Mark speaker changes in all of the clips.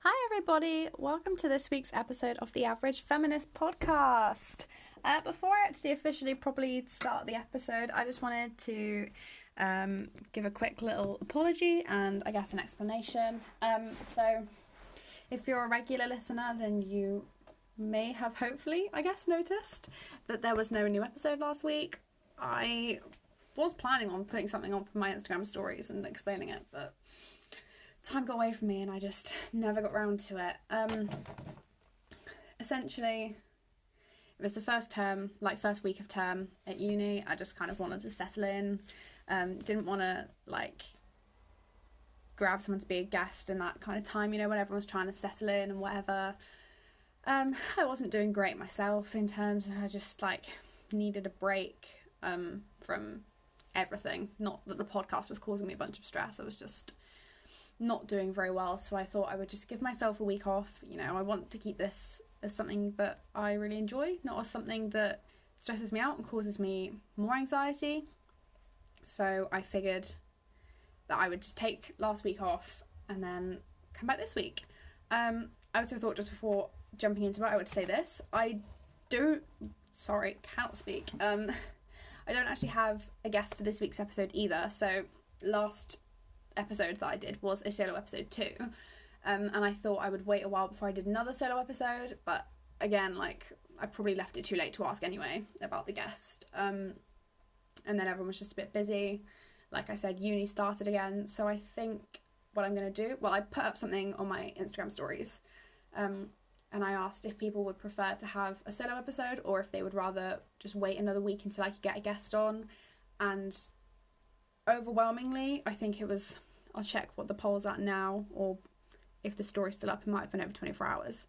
Speaker 1: Hi everybody, welcome to this week's episode of the Average Feminist podcast. Before I actually officially properly start the episode, I just wanted to give a quick little apology and I guess an explanation. So if you're a regular listener, then you may have hopefully, noticed that there was no new episode last week. I was planning on putting something on for my Instagram stories and explaining it, but time got away from me and I just never got round to it. Essentially, it was the first week of term at uni. I just kind of wanted to settle in. Didn't want to grab someone to be a guest in that kind of time, when everyone was trying to settle in and whatever. I wasn't doing great myself in terms of I just needed a break from everything. Not that the podcast was causing me a bunch of stress. I was just not doing very well, so I thought I would just give myself a week off. I want to keep this as something that I really enjoy, not as something that stresses me out and causes me more anxiety. So I figured that I would just take last week off and then come back this week. I also thought, just before jumping into it, I would say this. Cannot speak. I don't actually have a guest for this week's episode either, so last episode that I did was a solo episode too, and I thought I would wait a while before I did another solo episode, but again, I probably left it too late to ask anyway about the guest, and then everyone was just a bit busy. Like I said, uni started again, so I think what I'm going to do, I put up something on my Instagram stories, and I asked if people would prefer to have a solo episode or if they would rather just wait another week until I could get a guest on, and overwhelmingly, I think it was, I'll check what the poll's at now, or if the story's still up, it might have been over 24 hours.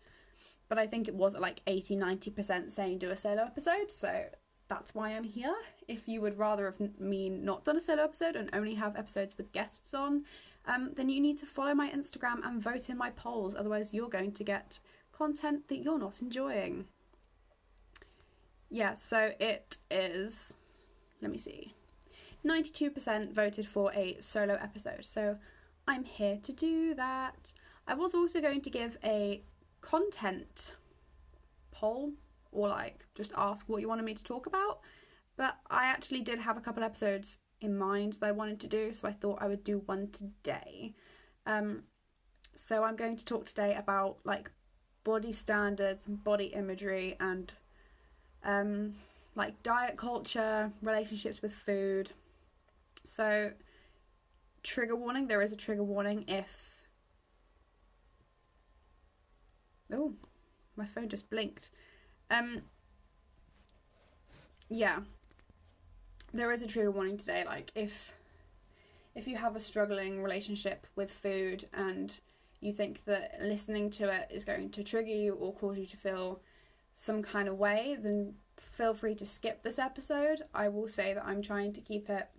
Speaker 1: But I think it was at 80-90% saying do a solo episode, so that's why I'm here. If you would rather have me not done a solo episode and only have episodes with guests on, then you need to follow my Instagram and vote in my polls, otherwise you're going to get content that you're not enjoying. Yeah, so it is, let me see, 92% voted for a solo episode, so I'm here to do that. I was also going to give a content poll, or just ask what you wanted me to talk about, but I actually did have a couple episodes in mind that I wanted to do, so I thought I would do one today. So I'm going to talk today about body standards and body imagery and diet culture, relationships with food. So, trigger warning, there is a trigger warning if... Oh, my phone just blinked. Yeah, there is a trigger warning today, if you have a struggling relationship with food and you think that listening to it is going to trigger you or cause you to feel some kind of way, then feel free to skip this episode. I will say that I'm trying to keep it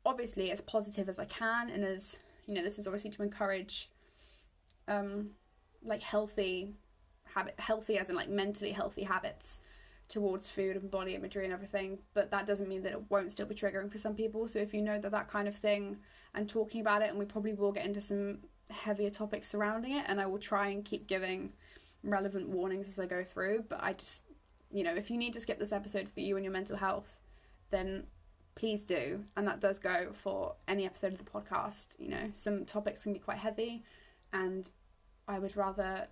Speaker 1: obviously as positive as I can, and as this is obviously to encourage healthy as in mentally healthy habits towards food and body imagery and everything, but that doesn't mean that it won't still be triggering for some people. So if you know that kind of thing and talking about it, and we probably will get into some heavier topics surrounding it, and I will try and keep giving relevant warnings as I go through, but I just, if you need to skip this episode for you and your mental health, then please do, and that does go for any episode of the podcast. Some topics can be quite heavy, and I would rather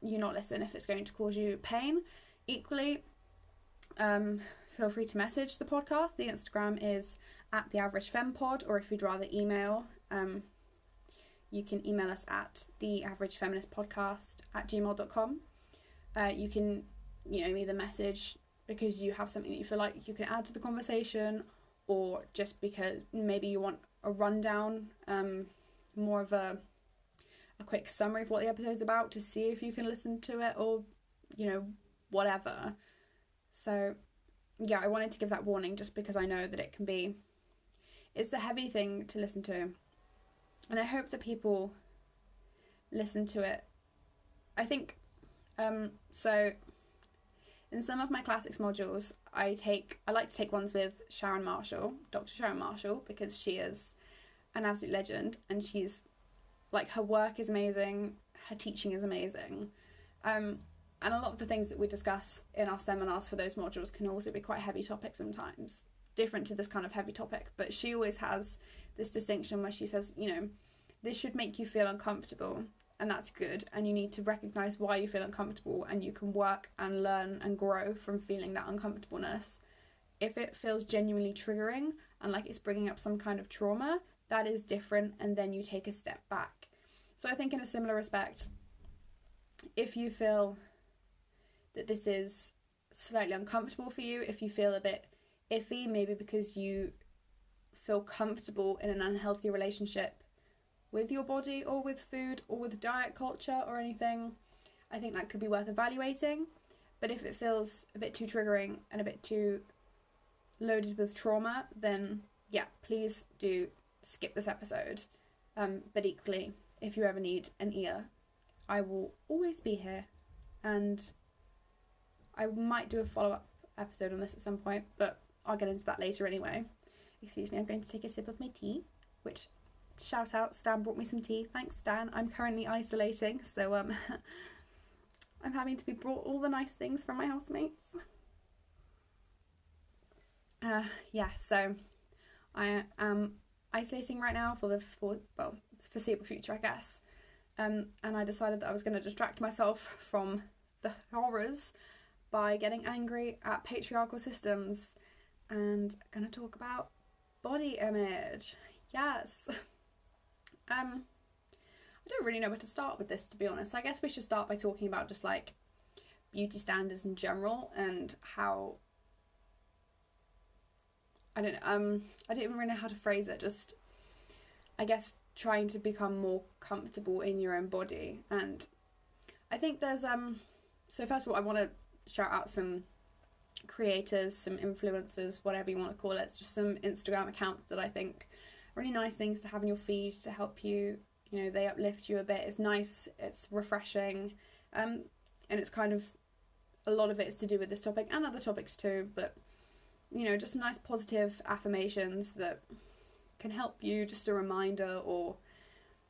Speaker 1: you not listen if it's going to cause you pain. Equally, feel free to message the podcast. The Instagram is @theaveragefempod, or if you'd rather email, you can email us at theaveragefeministpodcast@gmail.com. You can, either message because you have something that you feel like you can add to the conversation, or just because maybe you want a rundown, more of a quick summary of what the episode's about to see if you can listen to it, or whatever. So yeah, I wanted to give that warning just because I know that it's a heavy thing to listen to, and I hope that people listen to it. I think so in some of my classics modules, I like to take ones with Sharon Marshall, Dr. Sharon Marshall, because she is an absolute legend, and she's like her work is amazing, her teaching is amazing, and a lot of the things that we discuss in our seminars for those modules can also be quite heavy topics sometimes, different to this kind of heavy topic, but she always has this distinction where she says, you know, this should make you feel uncomfortable, and that's good, and you need to recognise why you feel uncomfortable, and you can work and learn and grow from feeling that uncomfortableness. If it feels genuinely triggering and like it's bringing up some kind of trauma, that is different, and then you take a step back. So I think in a similar respect, if you feel that this is slightly uncomfortable for you, if you feel a bit iffy, maybe because you feel comfortable in an unhealthy relationship with your body or with food or with diet culture or anything, I think that could be worth evaluating. But if it feels a bit too triggering and a bit too loaded with trauma, then yeah, please do skip this episode. But equally, if you ever need an ear, I will always be here, and I might do a follow-up episode on this at some point, but I'll get into that later anyway. Excuse me, I'm going to take a sip of my tea, which, shout out, Stan brought me some tea. Thanks, Stan. I'm currently isolating, so I'm having to be brought all the nice things from my housemates. So I am isolating right now for the foreseeable future, I guess. And I decided that I was going to distract myself from the horrors by getting angry at patriarchal systems, and going to talk about body image. Yes. I don't really know where to start with this, to be honest. I guess we should start by talking about just like beauty standards in general, and how, I don't even really know how to phrase it, just I guess trying to become more comfortable in your own body. And I think there's so first of all, I want to shout out some creators, some influencers, whatever you want to call it. It's just some Instagram accounts that I think are really nice things to have in your feed to help you, you know, they uplift you a bit. It's nice, it's refreshing, and it's kind of, a lot of it is to do with this topic and other topics too, but you know, just some nice positive affirmations that can help you, just a reminder or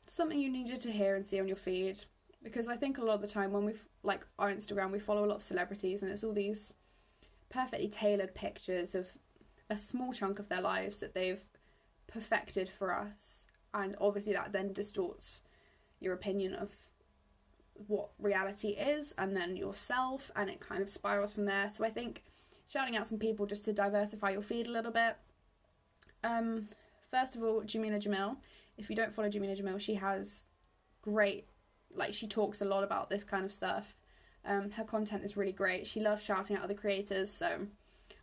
Speaker 1: something you needed to hear and see on your feed. Because I think a lot of the time when we've, like our Instagram, we follow a lot of celebrities, and it's all these perfectly tailored pictures of a small chunk of their lives that they've perfected for us, and obviously that then distorts your opinion of what reality is, and then yourself, and it kind of spirals from there. So I think shouting out some people just to diversify your feed a little bit. First of all, Jamila Jamil. If you don't follow Jamila Jamil, she has great, like, she talks a lot about this kind of stuff. Her content is really great. She loves shouting at other creators, so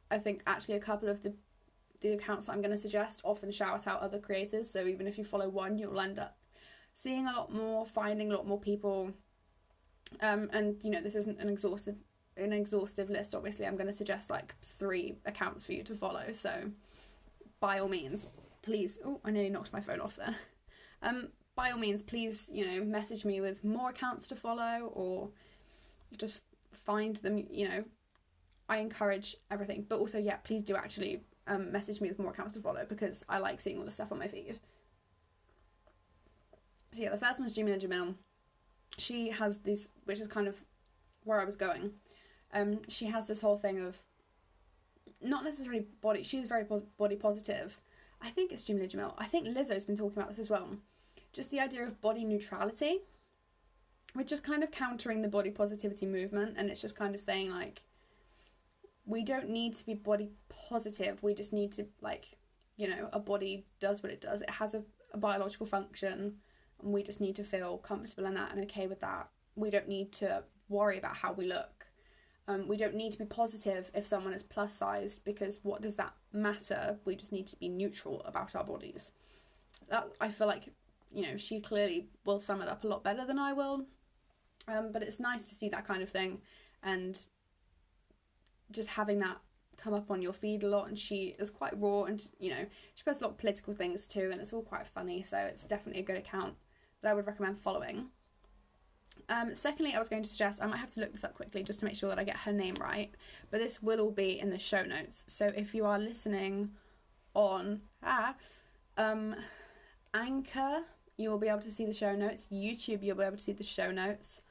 Speaker 1: I think actually a couple of the accounts that I'm going to suggest often shout out other creators, so even if you follow one, you'll end up seeing a lot more, finding a lot more people. And you know, this isn't an exhaustive list. Obviously, I'm going to suggest like 3 accounts for you to follow, so by all means, please. Oh, I nearly knocked my phone off there. By all means, please, you know, message me with more accounts to follow, or just find them. You know, I encourage everything, but also, yeah, please do actually message me with more accounts to follow, because I like seeing all the stuff on my feed. So yeah, the first one is Jamila Jamil. She has this, which is kind of where I was going. She has this whole thing of not necessarily body. She's very body positive. I think it's Jamila Jamil. I think Lizzo's been talking about this as well. Just the idea of body neutrality, which is kind of countering the body positivity movement, and it's just kind of saying like, we don't need to be body positive. We just need to, like, you know, a body does what it does. It has a biological function, and we just need to feel comfortable in that and okay with that. We don't need to worry about how we look. We don't need to be positive if someone is plus sized, because what does that matter? We just need to be neutral about our bodies. That, I feel like, you know, she clearly will sum it up a lot better than I will. But it's nice to see that kind of thing, and just having that come up on your feed a lot. And she is quite raw, and, you know, she posts a lot of political things too, and it's all quite funny, so it's definitely a good account that I would recommend following. Secondly, I was going to suggest, I might have to look this up quickly just to make sure that I get her name right, but this will all be in the show notes. So if you are listening on Anchor, you will be able to see the show notes. YouTube, you'll be able to see the show notes.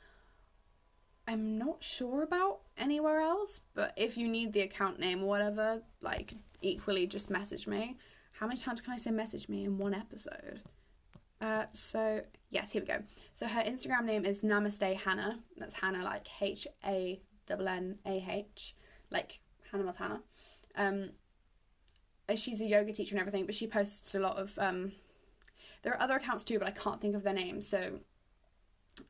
Speaker 1: I'm not sure about anywhere else, but if you need the account name or whatever, like, equally just message me. How many times can I say message me in one episode? So, yes, here we go. So her Instagram name is Namaste Hannah. That's Hannah, like Hannah, like Hannah Montana. She's a yoga teacher and everything, but she posts a lot of, there are other accounts too, but I can't think of their names, so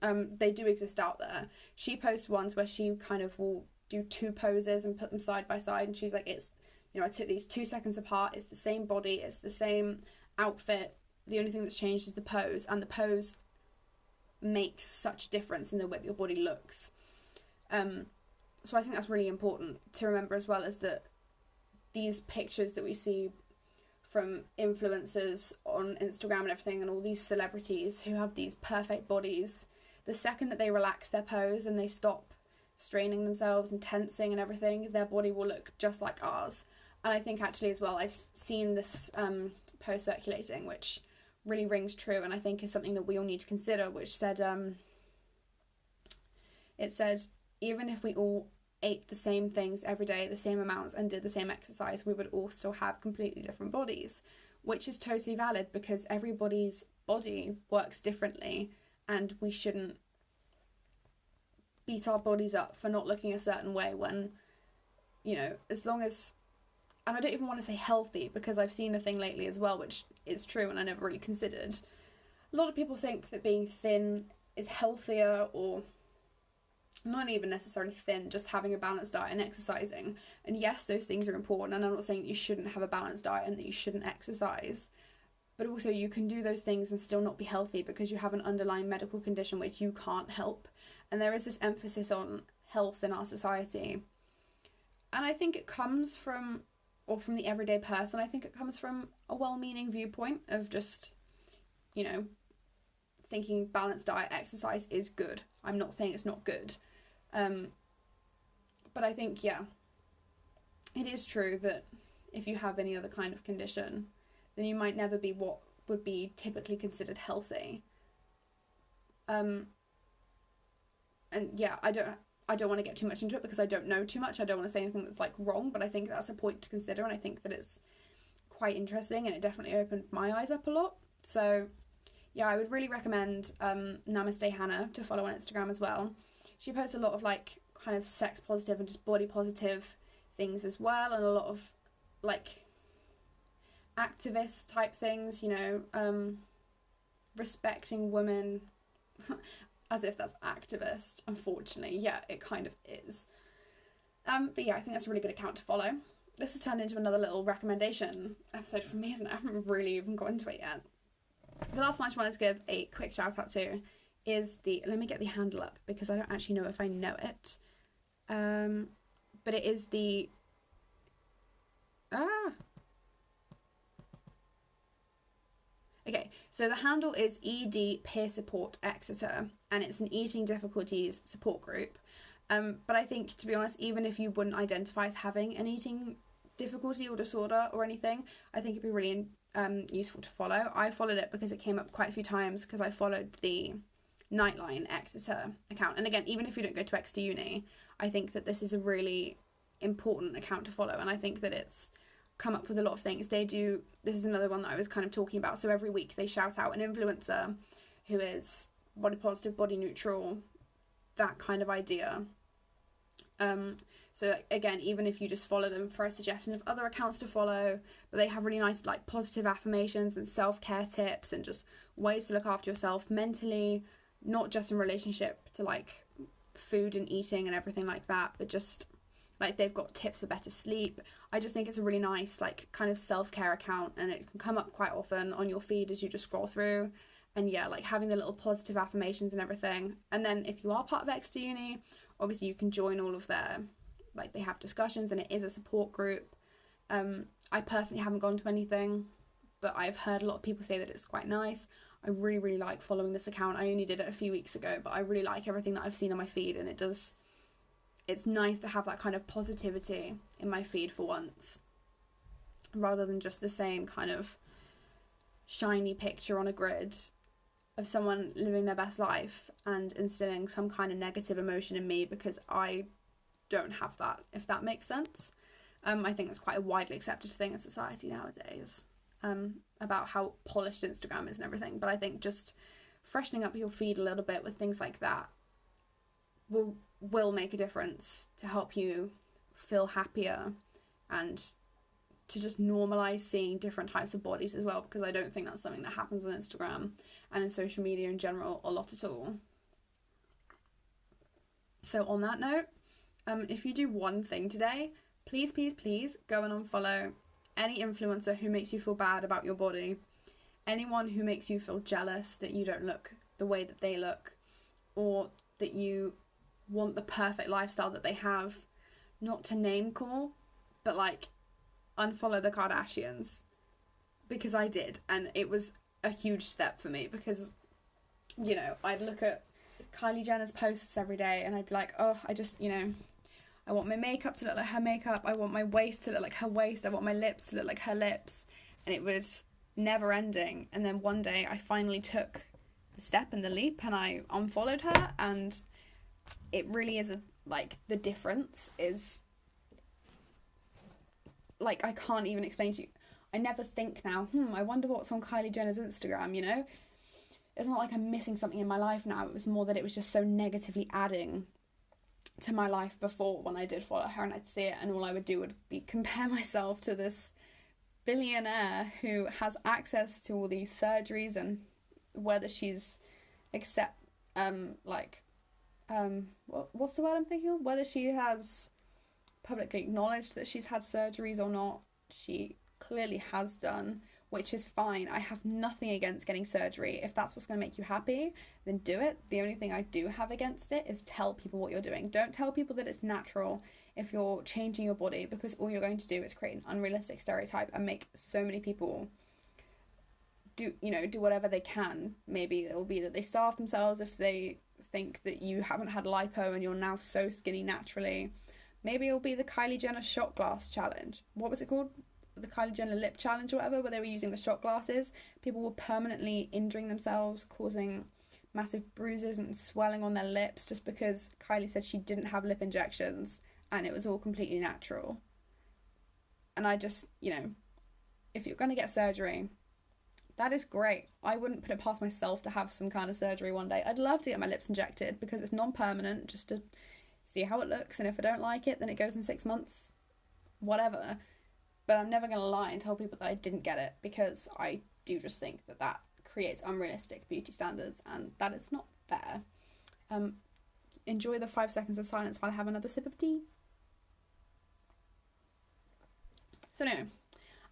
Speaker 1: they do exist out there. She posts ones where she kind of will do 2 poses and put them side by side, and she's like, it's, you know, I took these 2 seconds apart, it's the same body, it's the same outfit, the only thing that's changed is the pose, and the pose makes such a difference in the way that your body looks. So I think that's really important to remember as well, is that these pictures that we see from influencers on Instagram and everything, and all these celebrities who have these perfect bodies, the second that they relax their pose and they stop straining themselves and tensing and everything, their body will look just like ours. And I think actually as well, I've seen this post circulating, which really rings true, and I think is something that we all need to consider, which said, it said, even if we all ate the same things every day, the same amounts, and did the same exercise, we would all still have completely different bodies, which is totally valid, because everybody's body works differently, and we shouldn't beat our bodies up for not looking a certain way when, you know, as long as, and I don't even want to say healthy, because I've seen a thing lately as well, which is true and I never really considered. A lot of people think that being thin is healthier, or not even necessarily thin, just having a balanced diet and exercising. And yes, those things are important, and I'm not saying that you shouldn't have a balanced diet and that you shouldn't exercise, but also you can do those things and still not be healthy because you have an underlying medical condition which you can't help. And there is this emphasis on health in our society, and I think it comes from, or from the everyday person, I think it comes from a well-meaning viewpoint of just, you know, thinking balanced diet, exercise is good. I'm not saying it's not good. But I think, yeah, it is true that if you have any other kind of condition, then you might never be what would be typically considered healthy. And yeah, I don't want to get too much into it because I don't know too much. I don't want to say anything that's like wrong, but I think that's a point to consider, and I think that it's quite interesting, and it definitely opened my eyes up a lot. So yeah, I would really recommend Namaste Hannah to follow on Instagram as well. She posts a lot of like kind of sex positive and just body positive things as well, and a lot of like activist type things, you know, respecting women as if that's activist. Unfortunately, yeah, it kind of is. But yeah, I think that's a really good account to follow. This has turned into another little recommendation episode from me, isn't it? I haven't really even got into it yet. The last one I just wanted to give a quick shout out to is the, let me get the handle up because I don't actually know if I know it. But it is the, okay, so the handle is ED Peer Support Exeter, and it's an eating difficulties support group. But I think, to be honest, even if you wouldn't identify as having an eating difficulty or disorder or anything, I think it'd be really useful to follow. I followed it because it came up quite a few times because I followed the Nightline Exeter account. And again, even if you don't go to Exeter Uni, I think that this is a really important account to follow, and I think that it's come up with a lot of things. They do, this is another one that I was kind of talking about, so every week they shout out an influencer who is body positive, body neutral, that kind of idea. So again, even if you just follow them for a suggestion of other accounts to follow, but they have really nice like positive affirmations and self-care tips and just ways to look after yourself mentally, not just in relationship to like food and eating and everything like that, but just like they've got tips for better sleep. I just think it's a really nice like kind of self-care account, and it can come up quite often on your feed as you just scroll through. And yeah, like having the little positive affirmations and everything. And then if you are part of Exeter Uni, obviously you can join all of their, like they have discussions, and it is a support group. I personally haven't gone to anything, but I've heard a lot of people say that it's quite nice. I really, really like following this account. I only did it a few weeks ago, but I really like everything that I've seen on my feed, and it's nice to have that kind of positivity in my feed for once, rather than just the same kind of shiny picture on a grid. of someone living their best life and instilling some kind of negative emotion in me because I don't have that, if that makes sense. I think that's quite a widely accepted thing in society nowadays, about how polished Instagram is and everything. But I think just freshening up your feed a little bit with things like that will make a difference to help you feel happier and to just normalize seeing different types of bodies as well, because I don't think that's something that happens on Instagram and in social media in general a lot at all. So on that note, if you do one thing today, please go and unfollow any influencer who makes you feel bad about your body, anyone who makes you feel jealous that you don't look the way that they look, or that you want the perfect lifestyle that they have. Not to name call, but like, unfollow the Kardashians, because I did, and it was a huge step for me, because, you know, I'd look at Kylie Jenner's posts every day and I'd be like, oh, I just, you know, I want my makeup to look like her makeup, I want my waist to look like her waist, I want my lips to look like her lips, and it was never ending. And then one day I finally took the step and the leap and I unfollowed her, and it really is the difference is, like, I can't even explain to you. I never think now, I wonder what's on Kylie Jenner's Instagram, you know? It's not like I'm missing something in my life now. It was more that it was just so negatively adding to my life before, when I did follow her and I'd see it, and all I would do would be compare myself to this billionaire who has access to all these surgeries, and whether she's what's the word I'm thinking of? Whether she has publicly acknowledged that she's had surgeries or not. She clearly has done, which is fine. I have nothing against getting surgery. If that's what's going to make you happy, then do it. The only thing I do have against it is tell people what you're doing. Don't tell people that it's natural if you're changing your body, because all you're going to do is create an unrealistic stereotype and make so many people do whatever they can. Maybe it will be that they starve themselves if they think that you haven't had lipo and you're now so skinny naturally. Maybe it'll be the Kylie Jenner shot glass challenge. What was it called? The Kylie Jenner lip challenge or whatever, where they were using the shot glasses. People were permanently injuring themselves, causing massive bruises and swelling on their lips just because Kylie said she didn't have lip injections and it was all completely natural. And I just, if you're going to get surgery, that is great. I wouldn't put it past myself to have some kind of surgery one day. I'd love to get my lips injected because it's non-permanent, just to see how it looks, and if I don't like it, then it goes in 6 months, whatever. But I'm never going to lie and tell people that I didn't get it, because I do just think that that creates unrealistic beauty standards, and that is not fair. Enjoy the 5 seconds of silence while I have another sip of tea. So no,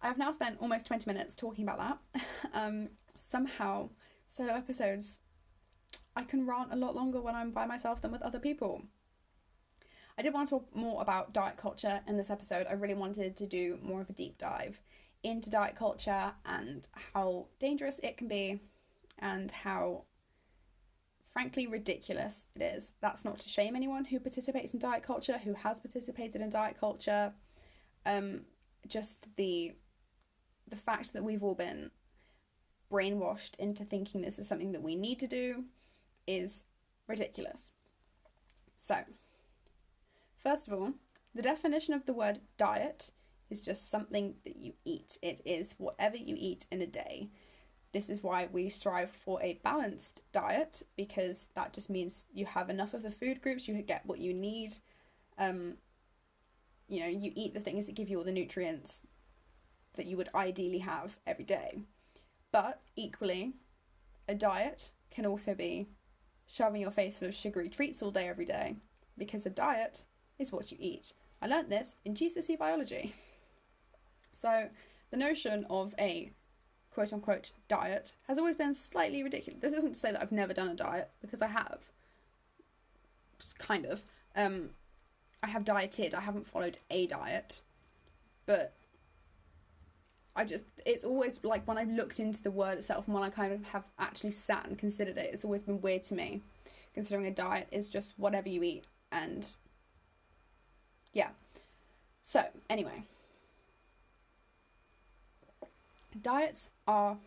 Speaker 1: I have now spent almost 20 minutes talking about that. Somehow, solo episodes, I can rant a lot longer when I'm by myself than with other people. I did want to talk more about diet culture in this episode. I really wanted to do more of a deep dive into diet culture and how dangerous it can be and how, frankly, ridiculous it is. That's not to shame anyone who participates in diet culture, who has participated in diet culture. Just the fact that we've all been brainwashed into thinking this is something that we need to do is ridiculous. So, first of all, the definition of the word diet is just something that you eat. It is whatever you eat in a day. This is why we strive for a balanced diet, because that just means you have enough of the food groups, you get what you need. You eat the things that give you all the nutrients that you would ideally have every day. But equally, a diet can also be shoving your face full of sugary treats all day every day, because a diet is what you eat. I learnt this in GCSE biology. So the notion of a quote-unquote diet has always been slightly ridiculous. This isn't to say that I've never done a diet, because I have. Kind of. I have dieted. I haven't followed a diet. But it's always, like, when I've looked into the word itself and when I kind of have actually sat and considered it, it's always been weird to me, considering a diet is just whatever you eat. And yeah. So, anyway. Diets are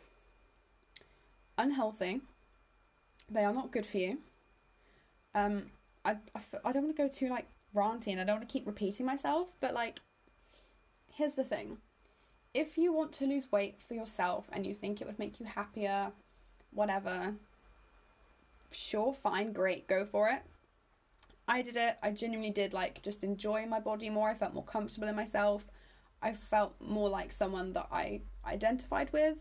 Speaker 1: unhealthy They are not good for you. I don't want to go too, like, ranty, and I don't want to keep repeating myself, but, like, here's the thing. If you want to lose weight for yourself and you think it would make you happier, whatever, sure, fine, great, go for it. I did it. I genuinely did, like, just enjoy my body more. I felt more comfortable in myself. I felt more like someone that I identified with.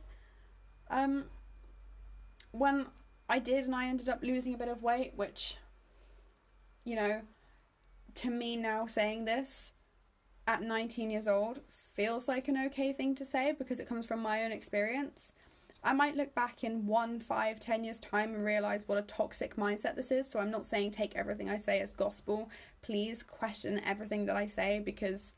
Speaker 1: When I did, and I ended up losing a bit of weight, which, you know, to me now saying this at 19 years old feels like an okay thing to say because it comes from my own experience. I might look back in 1, 5, 10 years time and realise what a toxic mindset this is. So I'm not saying take everything I say as gospel. Please question everything that I say, because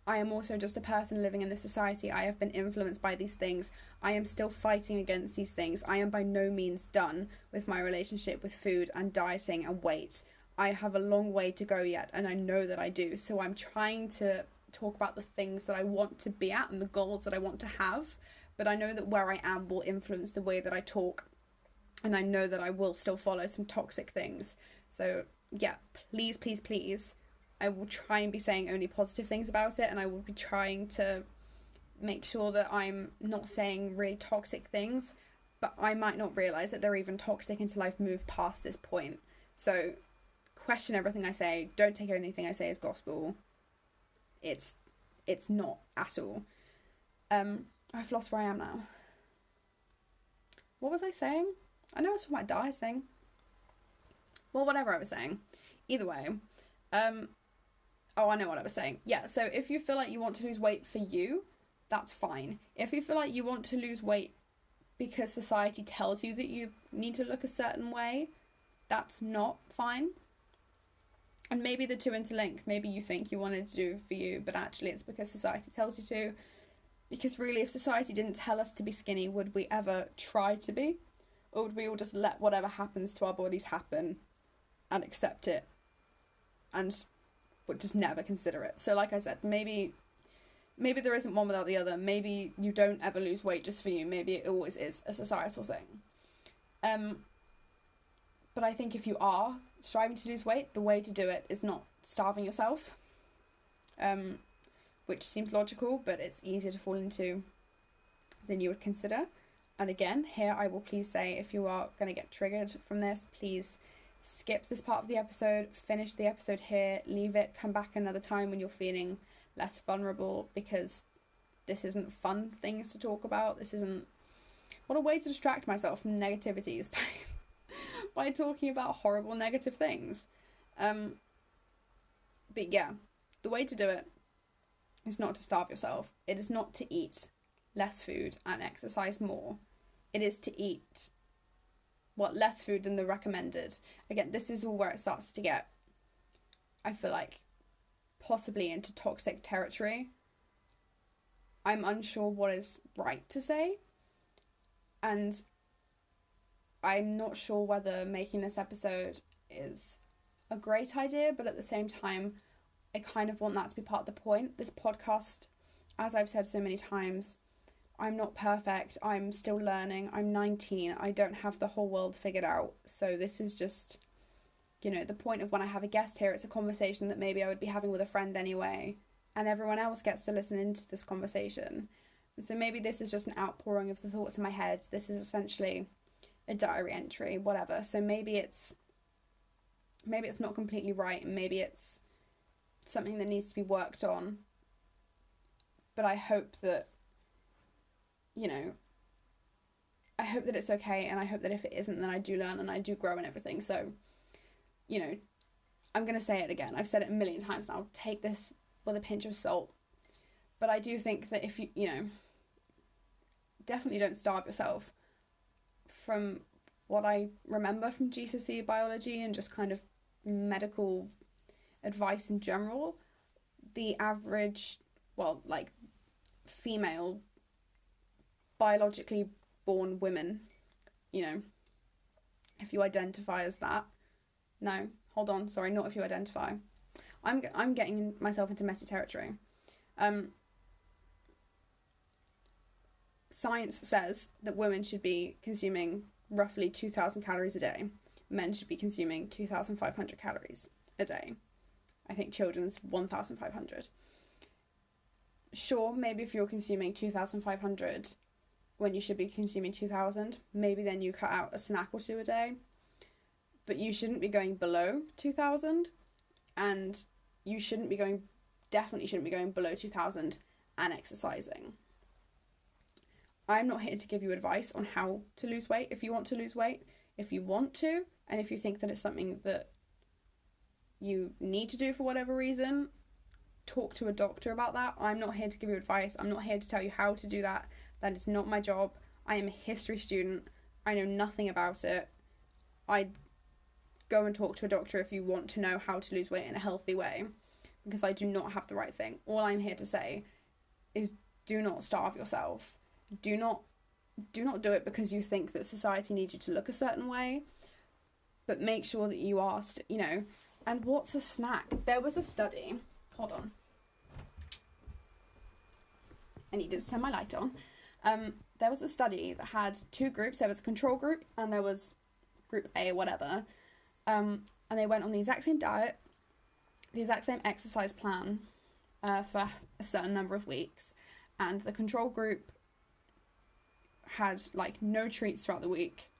Speaker 1: I am also just a person living in this society. I have been influenced by these things. I am still fighting against these things. I am by no means done with my relationship with food and dieting and weight. I have a long way to go yet, and I know that I do. So I'm trying to talk about the things that I want to be at and the goals that I want to have. But I know that where I am will influence the way that I talk. And I know that I will still follow some toxic things. So yeah, please, please, please, I will try and be saying only positive things about it. And I will be trying to make sure that I'm not saying really toxic things. But I might not realise that they're even toxic until I've moved past this point. So question everything I say. Don't take anything I say as gospel. It's not at all. I've lost where I am now. What was I saying? I know I was talking about dieting. Well, whatever I was saying. Either way. Oh, I know what I was saying. Yeah, so if you feel like you want to lose weight for you, that's fine. If you feel like you want to lose weight because society tells you that you need to look a certain way, that's not fine. And maybe the two interlink. Maybe you think you wanted to do for you, but actually it's because society tells you to. Because really, if society didn't tell us to be skinny, would we ever try to be? Or would we all just let whatever happens to our bodies happen and accept it and would just never consider it? So like I said, maybe there isn't one without the other. Maybe you don't ever lose weight just for you. Maybe it always is a societal thing. But I think if you are striving to lose weight, the way to do it is not starving yourself. Which seems logical, but it's easier to fall into than you would consider. And again, here I will please say, if you are going to get triggered from this, please skip this part of the episode, finish the episode here, leave it, come back another time when you're feeling less vulnerable, because this isn't fun things to talk about. This isn't... What a way to distract myself from negativities by talking about horrible negative things. But yeah, the way to do it is not to starve yourself. It is not to eat less food and exercise more. It is to eat, less food than the recommended. Again, this is all where it starts to get, I feel like, possibly into toxic territory. I'm unsure what is right to say. And I'm not sure whether making this episode is a great idea, but at the same time, I kind of want that to be part of the point. This podcast, as I've said so many times, I'm not perfect. I'm still learning. I'm 19. I don't have the whole world figured out. So this is just, the point of when I have a guest here, it's a conversation that maybe I would be having with a friend anyway. And everyone else gets to listen into this conversation. And so maybe this is just an outpouring of the thoughts in my head. This is essentially a diary entry, whatever. So maybe it's not completely right, and maybe it's something that needs to be worked on. But I hope that, I hope that it's okay, and I hope that if it isn't, then I do learn and I do grow and everything. So, I'm going to say it again. I've said it a million times now. Take this with a pinch of salt. But I do think that if you, definitely don't starve yourself. From what I remember from GCSE biology and just kind of medical advice in general, the average, female biologically born women, if you identify as that. No, hold on, sorry, not if you identify. I'm getting myself into messy territory. Science says that women should be consuming roughly 2,000 calories a day. Men should be consuming 2,500 calories a day. I think children's 1,500. Sure, maybe if you're consuming 2,500 when you should be consuming 2,000, maybe then you cut out a snack or two a day. But you shouldn't be going below 2,000, and you definitely shouldn't be going below 2,000 and exercising. I'm not here to give you advice on how to lose weight. If you want to lose weight, if you want to, and if you think that it's something that you need to do for whatever reason, talk to a doctor about that. I'm not here to give you advice. I'm not here to tell you how to do that. That is not my job. I am a history student. I know nothing about it. I go and talk to a doctor if you want to know how to lose weight in a healthy way, because I do not have the right thing. All I'm here to say is do not starve yourself. Do not do it because you think that society needs you to look a certain way, but make sure that you are, and what's a snack? There was a study, hold on. I needed to turn my light on. There was a study that had two groups. There was a control group and there was group A, whatever. And they went on the exact same diet, the exact same exercise plan for a certain number of weeks. And the control group had no treats throughout the week.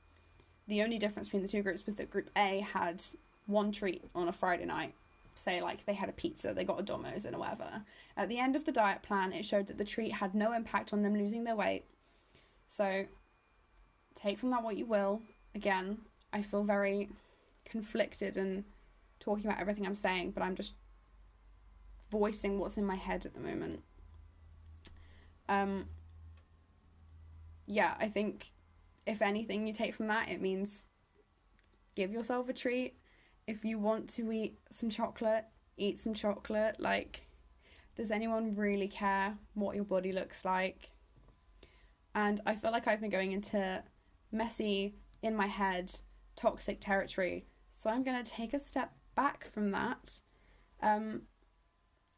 Speaker 1: The only difference between the two groups was that group A had one treat on a Friday night. Say they had a pizza, they got a Domino's and whatever. At the end of the diet plan, it showed that the treat had no impact on them losing their weight. So take from that what you will. Again, I feel very conflicted and talking about everything I'm saying, but I'm just voicing what's in my head at the moment. I think if anything you take from that, it means give yourself a treat. If you want to eat some chocolate, eat some chocolate. Does anyone really care what your body looks like? And I feel like I've been going into messy, in my head, toxic territory. So I'm going to take a step back from that. And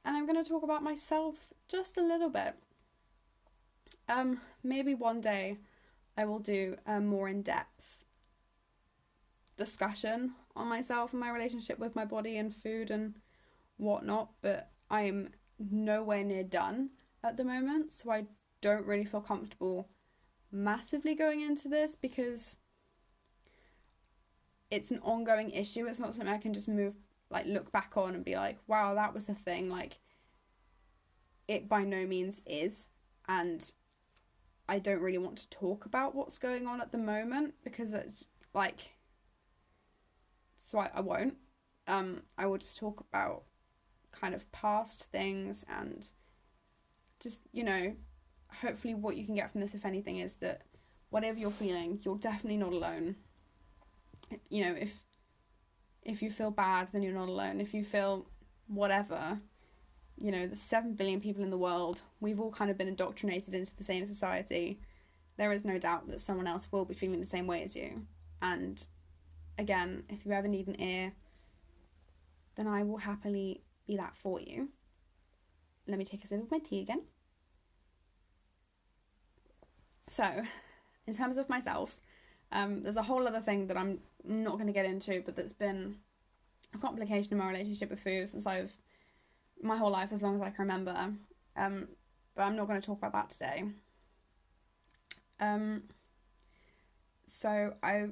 Speaker 1: I'm going to talk about myself just a little bit. Maybe one day I will do a more in-depth discussion on myself and my relationship with my body and food and whatnot, but I'm nowhere near done at the moment, so I don't really feel comfortable massively going into this because it's an ongoing issue. It's not something I can just look back on and be like, wow, that was a thing. It by no means is, and I don't really want to talk about what's going on at the moment because it's so I won't. I will just talk about kind of past things and just, hopefully what you can get from this, if anything, is that whatever you're feeling, you're definitely not alone. If you feel bad, then you're not alone. If you feel whatever, there's 7 billion people in the world. We've all kind of been indoctrinated into the same society. There is no doubt that someone else will be feeling the same way as you. And again, if you ever need an ear, then I will happily be that for you. Let me take a sip of my tea again. So, in terms of myself, there's a whole other thing that I'm not going to get into, but that's been a complication in my relationship with food since my whole life, as long as I can remember. But I'm not going to talk about that today. So I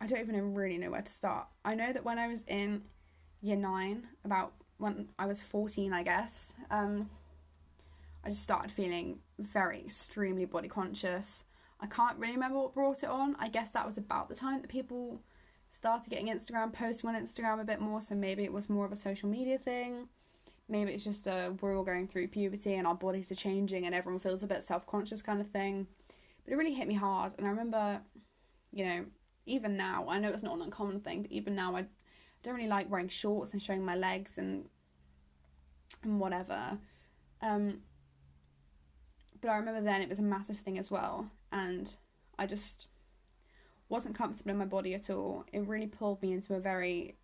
Speaker 1: don't even really know where to start. I know that when I was in year 9, about when I was 14, I guess, I just started feeling very extremely body conscious. I can't really remember what brought it on. I guess that was about the time that people started getting posting on Instagram a bit more, so maybe it was more of a social media thing. Maybe it's just we're all going through puberty and our bodies are changing and everyone feels a bit self-conscious kind of thing. But it really hit me hard, and I remember, even now, I know it's not an uncommon thing, but even now I don't really like wearing shorts and showing my legs and whatever. But I remember then it was a massive thing as well, and I just wasn't comfortable in my body at all. It really pulled me into a very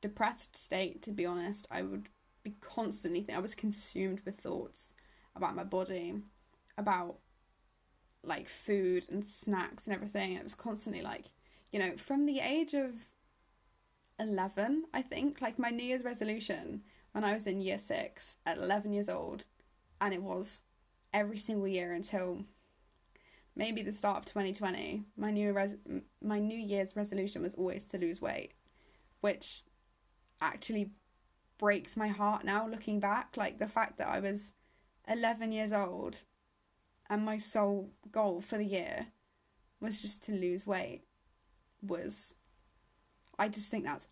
Speaker 1: depressed state, to be honest. I would be constantly I was consumed with thoughts about my body, about like food and snacks and everything. And it was constantly like, you know, from the age of 11, I think, like my New Year's resolution when I was in year 6 at 11 years old, and it was every single year until maybe the start of 2020, my New Year's resolution was always to lose weight, which actually breaks my heart now looking back. Like the fact that I was 11 years old and my sole goal for the year was just to lose weight I just think that's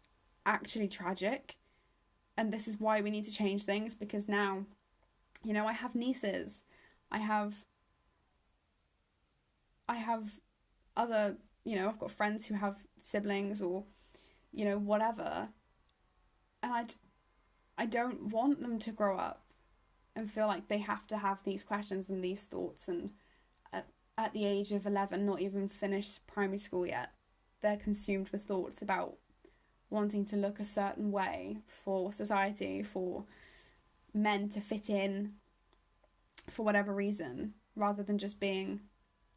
Speaker 1: actually tragic. And this is why we need to change things, because now, you know, I have nieces, I have other, you know, I've got friends who have siblings or, you know, whatever, and I don't want them to grow up and feel like they have to have these questions and these thoughts, and at the age of 11, not even finished primary school yet, they're consumed with thoughts about wanting to look a certain way for society, for men to fit in, for whatever reason, rather than just being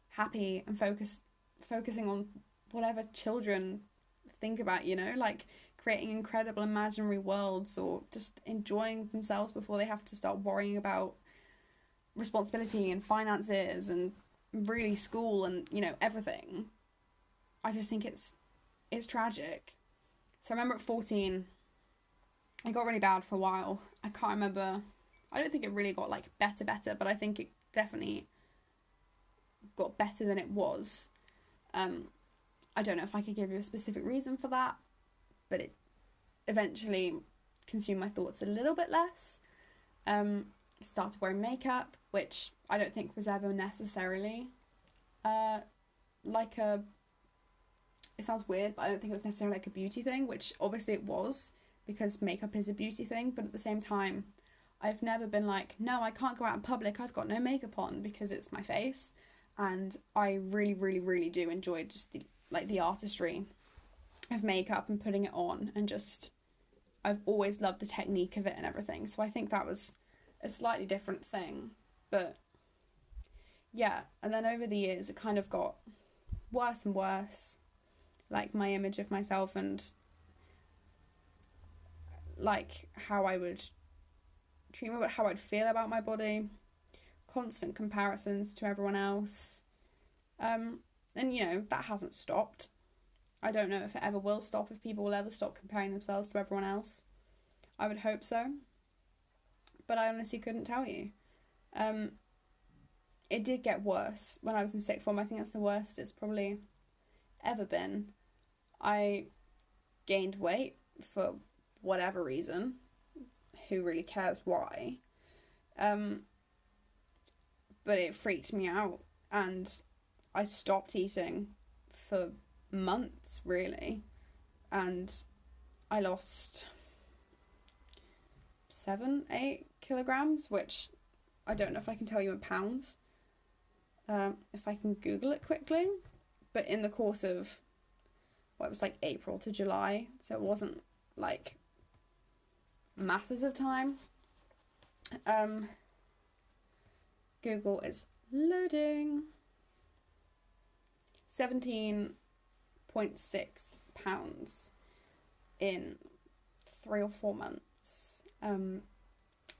Speaker 1: happy and focusing on whatever children think about, you know, like creating incredible imaginary worlds, or just enjoying themselves before they have to start worrying about responsibility and finances and really school and, you know, everything. I just think it's tragic. So I remember at 14, it got really bad for a while. I can't remember. I don't think it really got like better, but I think it definitely got better than it was. I don't know if I could give you a specific reason for that, but it eventually consumed my thoughts a little bit less. Started wearing makeup, which I don't think was ever necessarily like a... It sounds weird, but I don't think it was necessarily like a beauty thing, which obviously it was, because makeup is a beauty thing, but at the same time, I've never been like, no, I can't go out in public, I've got no makeup on, because it's my face. And I really, really, really do enjoy just the artistry of makeup and putting it on, and just, I've always loved the technique of it and everything. So I think that was a slightly different thing. But yeah, and then over the years it kind of got worse and worse, like my image of myself and like how I would treat me, how I'd feel about my body, constant comparisons to everyone else, and you know, that hasn't stopped. I don't know if it ever will stop, if people will ever stop comparing themselves to everyone else. I would hope so, but I honestly couldn't tell you. It did get worse when I was in sixth form. I think that's the worst it's probably ever been. I gained weight for whatever reason. Who really cares why? But it freaked me out, and I stopped eating for months, really, and I lost 7-8 kilograms, which I don't know if I can tell you in pounds, if I can Google it quickly, but in the course of, well, it was like April to July, so it wasn't like masses of time. Google is loading. 17.6 pounds in 3 or 4 months. I'm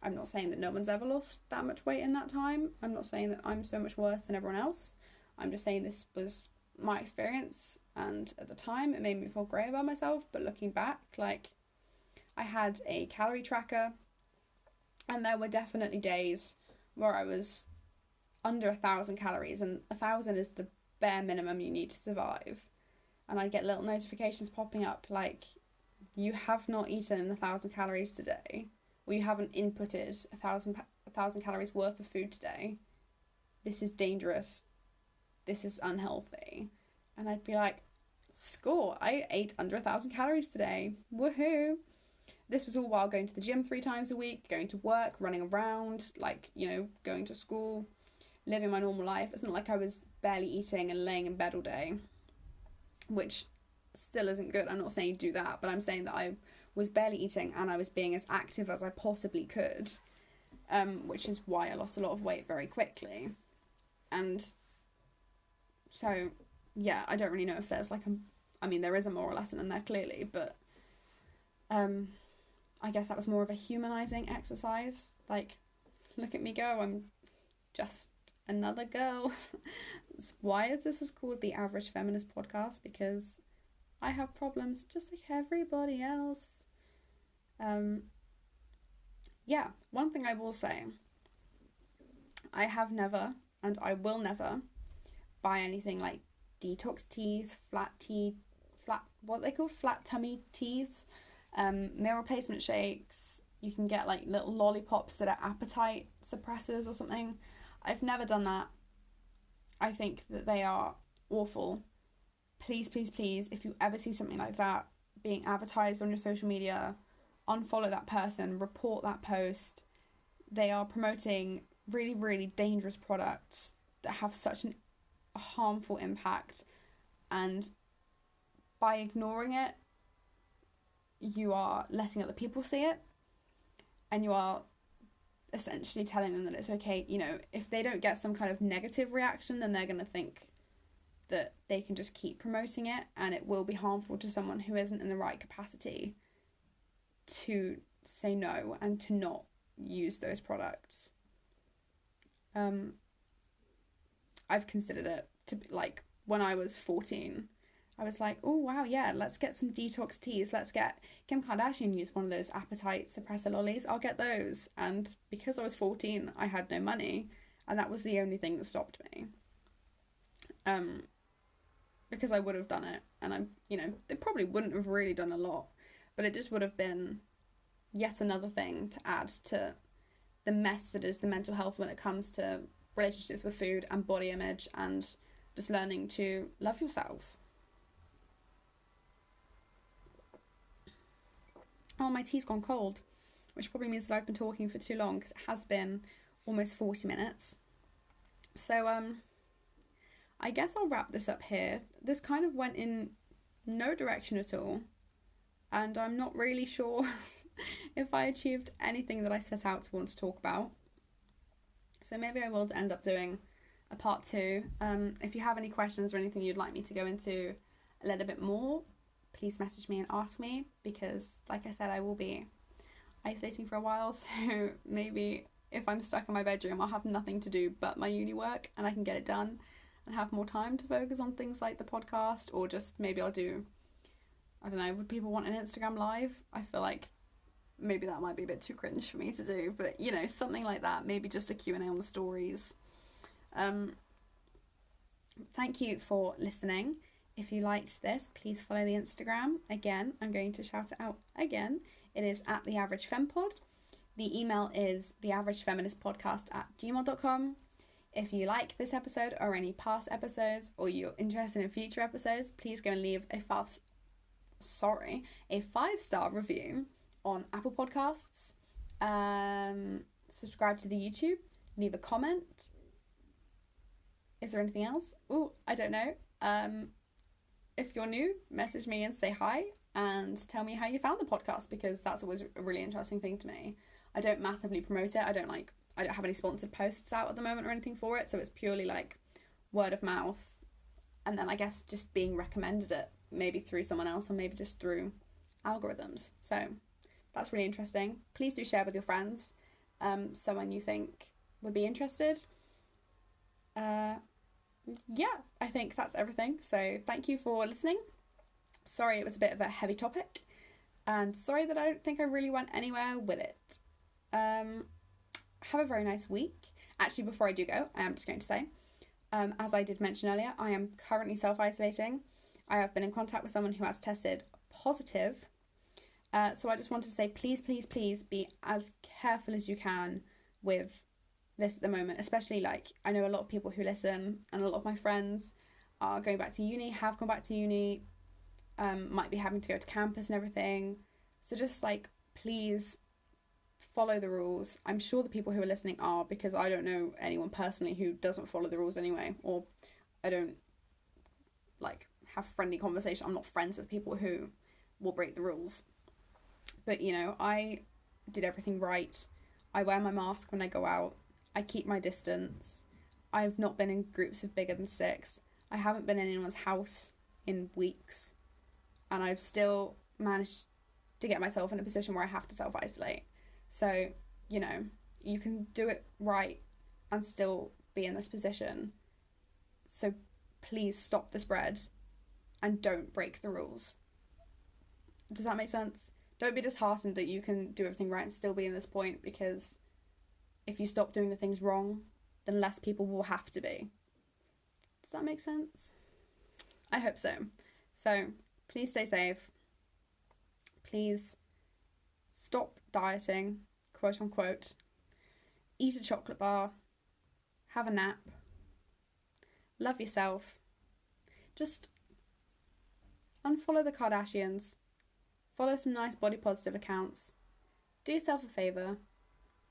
Speaker 1: not saying that no one's ever lost that much weight in that time. I'm not saying that I'm so much worse than everyone else. I'm just saying this was my experience, and at the time it made me feel great about myself, but looking back, like, I had a calorie tracker, and there were definitely days where I was under 1,000 calories, and 1,000 is the bare minimum you need to survive. And I'd get little notifications popping up like, you have not eaten 1,000 calories today, or you haven't inputted 1,000 calories worth of food today. This is dangerous. This is unhealthy. And I'd be like, score, I ate under 1,000 calories today. Woohoo! This was all while going to the gym 3 times a week, going to work, running around, like, you know, going to school, living my normal life. It's not like I was barely eating and laying in bed all day, which still isn't good. I'm not saying do that, but I'm saying that I was barely eating and I was being as active as I possibly could, which is why I lost a lot of weight very quickly. And So, yeah, I don't really know if there's there is a moral lesson in there clearly, but I guess that was more of a humanizing exercise. Like, look at me go, I'm just another girl. Why is this called the Average Feminist Podcast? Because I have problems just like everybody else. Yeah, one thing I will say, I have never, and I will never, buy anything like detox teas, what they call flat tummy teas, meal replacement shakes. You can get like little lollipops that are appetite suppressors or something. I've never done that. I think that they are awful. Please, please, please, if you ever see something like that being advertised on your social media, unfollow that person, report that post. They are promoting really, really dangerous products that have such a harmful impact, and by ignoring it, you are letting other people see it, and you are essentially telling them that it's okay. You know, if they don't get some kind of negative reaction, then they're going to think that they can just keep promoting it, and it will be harmful to someone who isn't in the right capacity to say no and to not use those products. I've considered it to be like, when I was 14, I was like, oh wow, yeah, let's get some detox teas. Let's get Kim Kardashian used one of those appetite suppressor lollies. I'll get those. And because I was 14, I had no money, and that was the only thing that stopped me. Because I would have done it, and they probably wouldn't have really done a lot, but it just would have been yet another thing to add to the mess that is the mental health when it comes to relationships with food and body image and just learning to love yourself. Oh, my tea's gone cold, which probably means that I've been talking for too long, because it has been almost 40 minutes. So, I guess I'll wrap this up here. This kind of went in no direction at all, and I'm not really sure if I achieved anything that I set out to want to talk about. So maybe I will end up doing a part 2. If you have any questions or anything you'd like me to go into a little bit more, please message me and ask me, because like I said, I will be isolating for a while, so maybe if I'm stuck in my bedroom, I'll have nothing to do but my uni work, and I can get it done and have more time to focus on things like the podcast, or just maybe I'll do, I don't know, would people want an Instagram live? I feel like maybe that might be a bit too cringe for me to do, but something like that, maybe just a Q&A on the stories. Thank you for listening. If you liked this, please follow the Instagram. Again, I'm going to shout it out again. It is @theaveragefempod. The email is theaveragefeministpodcast@gmail.com. If you like this episode or any past episodes, or you're interested in future episodes, please go and leave a 5-star review on Apple Podcasts. Subscribe to the YouTube. Leave a comment. Is there anything else? Oh, I don't know. If you're new, message me and say hi and tell me how you found the podcast, because that's always a really interesting thing to me. I don't massively promote it. I don't have any sponsored posts out at the moment or anything for it, so it's purely like word of mouth, and then I guess just being recommended it, maybe through someone else or maybe just through algorithms. So that's really interesting. Please do share with your friends, someone you think would be interested. Yeah, I think that's everything. So thank you for listening. Sorry it was a bit of a heavy topic, and sorry that I don't think I really went anywhere with it. Have a very nice week. Actually, before I do go, I am just going to say, as I did mention earlier, I am currently self-isolating. I have been in contact with someone who has tested positive. So I just wanted to say, please, please, please be as careful as you can with this at the moment, especially I know a lot of people who listen, and a lot of my friends are going back to uni, have gone back to uni, might be having to go to campus and everything. So just please follow the rules. I'm sure the people who are listening are, because I don't know anyone personally who doesn't follow the rules anyway, or I don't have friendly conversation. I'm not friends with people who will break the rules. But I did everything right. I wear my mask when I go out. I keep my distance. I've not been in groups of bigger than 6. I haven't been in anyone's house in weeks, and I've still managed to get myself in a position where I have to self-isolate. So, you know, you can do it right and still be in this position. So please stop the spread and don't break the rules. Does that make sense? Don't be disheartened that you can do everything right and still be in this point, because if you stop doing the things wrong, then less people will have to be. Does that make sense? I hope so. So please stay safe. Please stop dieting, quote unquote. Eat a chocolate bar. Have a nap. Love yourself. Just unfollow the Kardashians. Follow some nice body positive accounts. Do yourself a favour.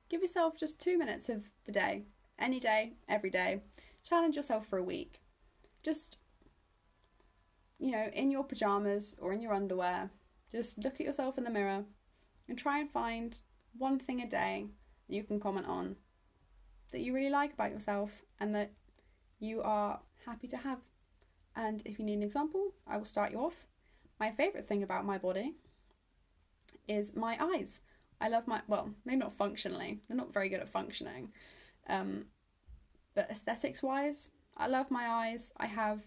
Speaker 1: Give yourself just 2 minutes of the day. Any day, every day. Challenge yourself for a week. Just, you know, in your pyjamas or in your underwear, just look at yourself in the mirror and try and find one thing a day that you can comment on that you really like about yourself and that you are happy to have. And if you need an example, I will start you off. My favourite thing about my body is my eyes. I love my, well, maybe not functionally, they're not very good at functioning, but aesthetics wise, I love my eyes. I have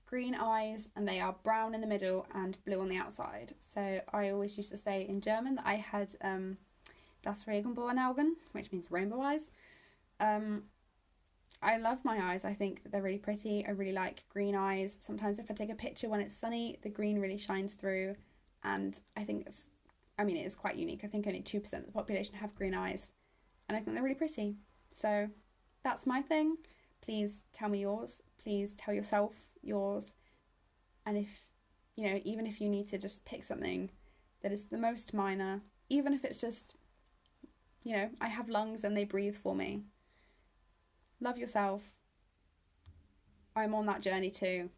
Speaker 1: green eyes and they are brown in the middle and blue on the outside. So I always used to say in German that I had das Regenbogenaugen, which means rainbow eyes. I love my eyes. I think that they're really pretty. I really like green eyes. Sometimes if I take a picture when it's sunny, the green really shines through, and I think it's, I mean, it is quite unique. I think only 2% of the population have green eyes, and I think they're really pretty. So that's my thing. Please tell me yours. Please tell yourself yours. And if, you know, even if you need to just pick something that is the most minor, even if it's just, you know, I have lungs and they breathe for me. Love yourself. I'm on that journey too.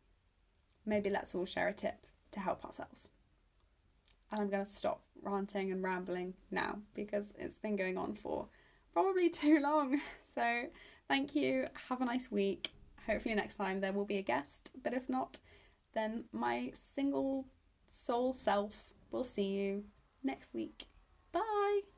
Speaker 1: Maybe let's all share a tip to help ourselves. And I'm going to stop ranting and rambling now because it's been going on for probably too long. So thank you. Have a nice week. Hopefully next time there will be a guest, but if not, then my single soul self will see you next week. Bye.